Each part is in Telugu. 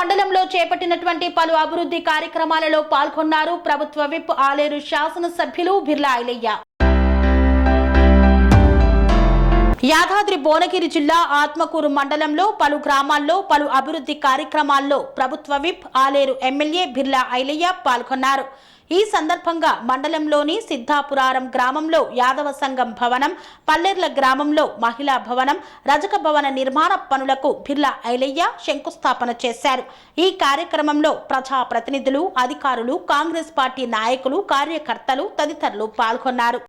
మండలంలో చేపట్టినటువంటి పలు అభివృద్ధి కార్యక్రమాలలో పాల్గొన్నారు ప్రభుత్వ విప్ ఆలేరు శాసన సభ్యులు బిర్లా ఐలయ్య. యాదాద్రి భువనగిరి జిల్లా ఆత్మకూరు మండలంలో పలు గ్రామాల్లో పలు అభివృద్ధి కార్యక్రమాల్లో ప్రభుత్వ విప్ ఆలేరు ఎమ్మెల్యే బిర్లా ఐలయ్య పాల్గొన్నారు. ఈ సందర్భంగా మండలంలోని సిద్ధాపురారం గ్రామంలో యాదవ సంఘం భవనం, పల్లెర్ల గ్రామంలో మహిళా భవనం, రజక భవన నిర్మాణ పనులకు బిర్లా ఐలయ్య శంకుస్థాపన చేశారు. ఈ కార్యక్రమంలో ప్రజాప్రతినిధులు, అధికారులు, కాంగ్రెస్ పార్టీ నాయకులు, కార్యకర్తలు తదితరులు పాల్గొన్నారు.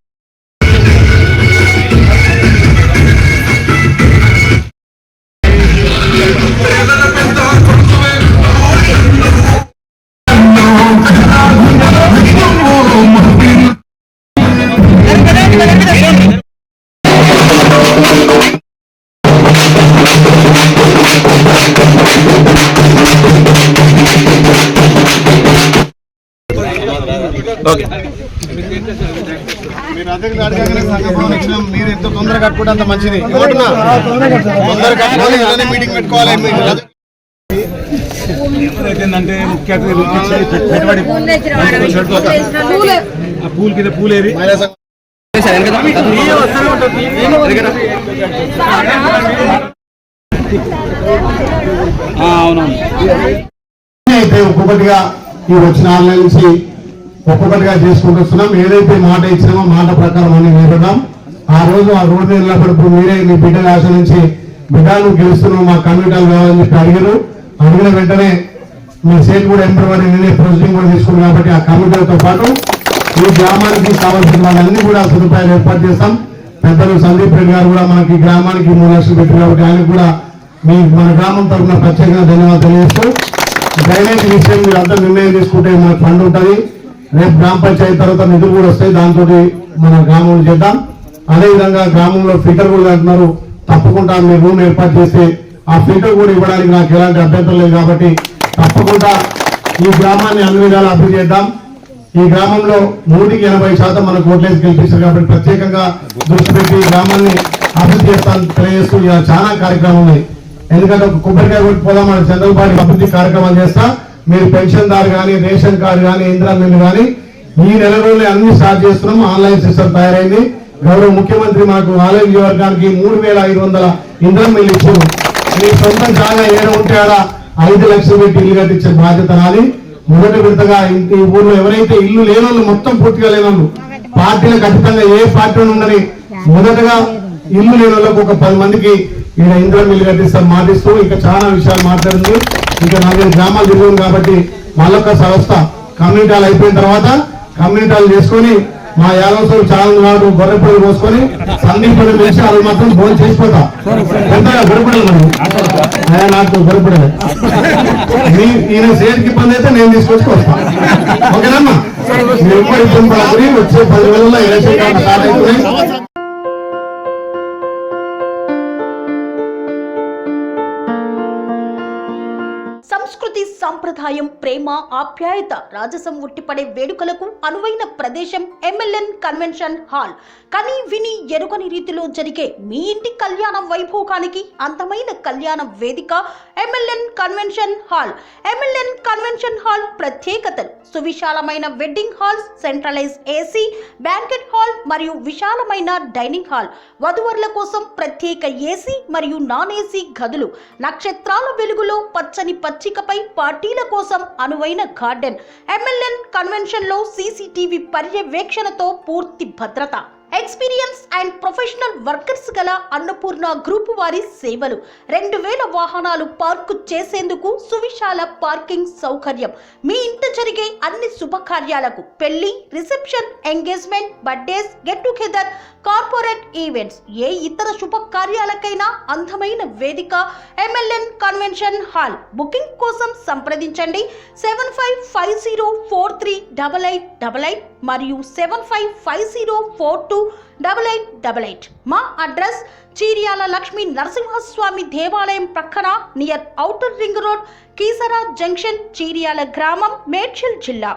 మీరు అద్దెకు అడగగానే సంఘం ఇచ్చినాం. మీరు ఎంత తొందరగా కట్టుకుంటే అంత మంచిది. తొందరగా కట్టుకోవాలి, ఇలానే మీటింగ్ పెట్టుకోవాలి. ఏమైందంటే ముఖ్య అతిథి పూల్ కింద పూలేవి అవునవును. అయితే ఒక్కొక్కటిగా ఈ వచ్చిన ఆన్లైన్ నుంచి ఒక్కొక్కటిగా చేసుకుంటూ వస్తున్నాం. ఏదైతే మాట ఇచ్చినామో మాట ప్రకారం అన్ని నిలబడ్డాం. ఆ రోజు ఆ రోడ్డు నిలబడినప్పుడు మీరే మీ బిడ్డల ఆశ నుంచి బిడ్డలు గెలుస్తున్నాం, మా కమ్యూనిటీలు కావాలని చెప్పి అడిగిన వెంటనే మీ సేట్ కూడా ఎంపీ నేనే ప్రొసీడింగ్ కూడా తీసుకున్నాం. కాబట్టి ఆ కమ్యూనిటీలతో పాటు ఈ గ్రామానికి కావాల్సిన వాళ్ళన్నీ కూడా సదుపాయాలు ఏర్పాటు చేస్తాం. పెద్దలు సందీప్ రెడ్డి గారు కూడా మనకి గ్రామానికి 3 లక్షలు పెట్టారు. కాబట్టి ఆయనకు కూడా మన గ్రామం తరఫున ప్రత్యేకంగా ధన్యవాదాలు తెలియజేస్తూ, డ్రైనేజ్ విషయం మీరు అంతా నిర్ణయం తీసుకుంటే మనకు ఫండ్ ఉంటుంది. రేపు గ్రామ పంచాయతీ తర్వాత నిధులు కూడా వస్తాయి. దాంతో మన గ్రామంలో చేద్దాం. అదేవిధంగా గ్రామంలో ఫిల్టర్ కూడా అంటున్నారు. తప్పకుండా మీరు రూమ్ ఏర్పాటు చేస్తే ఆ ఫిల్టర్ కూడా ఇవ్వడానికి నాకు ఎలాంటి అభ్యంతరం లేదు. కాబట్టి తప్పకుండా ఈ గ్రామాన్ని అన్ని విధాలు అభివృద్ధి చేద్దాం. ఈ గ్రామంలో 100% మనకు ఓట్లేసి గెలిపిస్తారు. కాబట్టి ప్రత్యేకంగా దృష్టి పెట్టి ఈ గ్రామాన్ని అభివృద్ధి చేస్తాను తెలియజేస్తూ ఇలా చాలా కార్యక్రమాలు ఉన్నాయి. ఎందుకంటే ఒక కొబ్బరికాయ కొట్టిపోదాం, మన చంద్రబాబు అభివృద్ధి కార్యక్రమాలు చేస్తా. మీరు పెన్షన్దారు కానీ, రేషన్ కార్డు కానీ, ఇందిరా మిల్లు కానీ ఈ నెల రోజులే అన్ని స్టార్ట్ చేస్తున్నాం. ఆన్లైన్ సిస్టమ్ తయారైంది. గౌరవ ముఖ్యమంత్రి మాకు ఆలయ నియోజకవర్గానికి 3500 ఇందిరా మిల్లు ఇచ్చారు. మీ సొంత జాగా ఏడ ఉంటే ఆడ 5 లక్షలు పెట్టి ఇల్లు కట్టించే బాధ్యత నాది. మొదటి విడతగా ఇంటి ఊర్లో ఎవరైతే ఇల్లు లేనోళ్ళు, మొత్తం పూర్తిగా లేనోళ్ళు, పార్టీలు ఖచ్చితంగా ఏ పార్టీలో ఉండని మొదటగా ఇల్లు లేని వాళ్ళకు ఒక 10 మందికి ఈయన ఇందిరా మిల్లు కట్టిస్తాం మాటిస్తూ ఇంకా చాలా విషయాలు మాట్లాడింది. ఇంకా 4 గ్రామాలు తిరుగుతుంది. కాబట్టి మళ్ళొక సంస్థ కమ్యూనిటీలు అయిపోయిన తర్వాత కమ్యూనిటీలు చేసుకొని మా యాదవ్ చాలా నాడు గొర్రెపల్లి పోసుకొని సందీపుడు వేసి వాళ్ళు మాత్రం భోజనం చేసిపోతా. ఎంతగా గొర్రెపడలేదు మనం నాకు గొర్రెపడలేదు. ఈయన సేట్కి ఇబ్బంది అయితే నేను తీసుకొచ్చి వస్తా. ఓకేనమ్మా? మీరు ఎప్పుడు ఇబ్బంది పడకూరి. వచ్చే 10 రోజుల్లో ఎలక్షన్ కార్డు స్టార్ట్ అవుతుంది. సంస్కృతి, సంప్రదాయం, ప్రేమ, ఆప్యాయత, రాజసం ఉట్టిపడే వేడుకలకు అనువైన ప్రదేశం ఎంఎల్ఎన్ కన్వెన్షన్ హాల్. కని విని ఎరుగని రీతిలో జరిగే మీ ఇంటి కళ్యాణ వైభోగానికి అందమైన కళ్యాణ వేదిక MLN convention hall. MLN convention hall ప్రత్యేకతలు: సువిశాలమైన wedding halls, centralise AC banquet hall మరియు విశాలమైన డైనింగ్ హాల్, వధువరుల కోసం ప్రత్యేక ఏసీ మరియు నాన్ ఏసీ గదులు, నక్షత్రాల వెలుగులో పచ్చని పచ్చికపై పార్టీల కోసం అనువైన గార్డెన్. ఎంఎల్ఎన్ కన్వెన్షన్ లో సీసీటీవీ పర్యవేక్షణతో పూర్తి భద్రత. ఎక్స్పీరియన్స్ అండ్ ప్రొఫెషనల్ వర్కర్స్ గల అన్నపూర్ణ గ్రూప్ వారి సేవలు. 2000 వాహనాలు పార్కు చేసేందుకు సువిశాల పార్కింగ్ సౌకర్యం. మీ ఇంట జరిగే అన్ని శుభకార్యాలకు, పెళ్లి, reception, engagement, birthdays, get together, corporate events, ఏ ఇతర శుభకార్యాలకైనా అందమైన వేదిక ఎంఎల్ఎన్ కన్వెన్షన్ హాల్. బుకింగ్ కోసం సంప్రదించండి 7550438888 మరియు 7550428888. మా అడ్రస్ చీర్యాల లక్ష్మీ నరసింహస్వామి దేవాలయం ప్రక్కన, near outer ring road, Keesara junction, Cheeryal గ్రామం, మేడ్చల్ జిల్లా.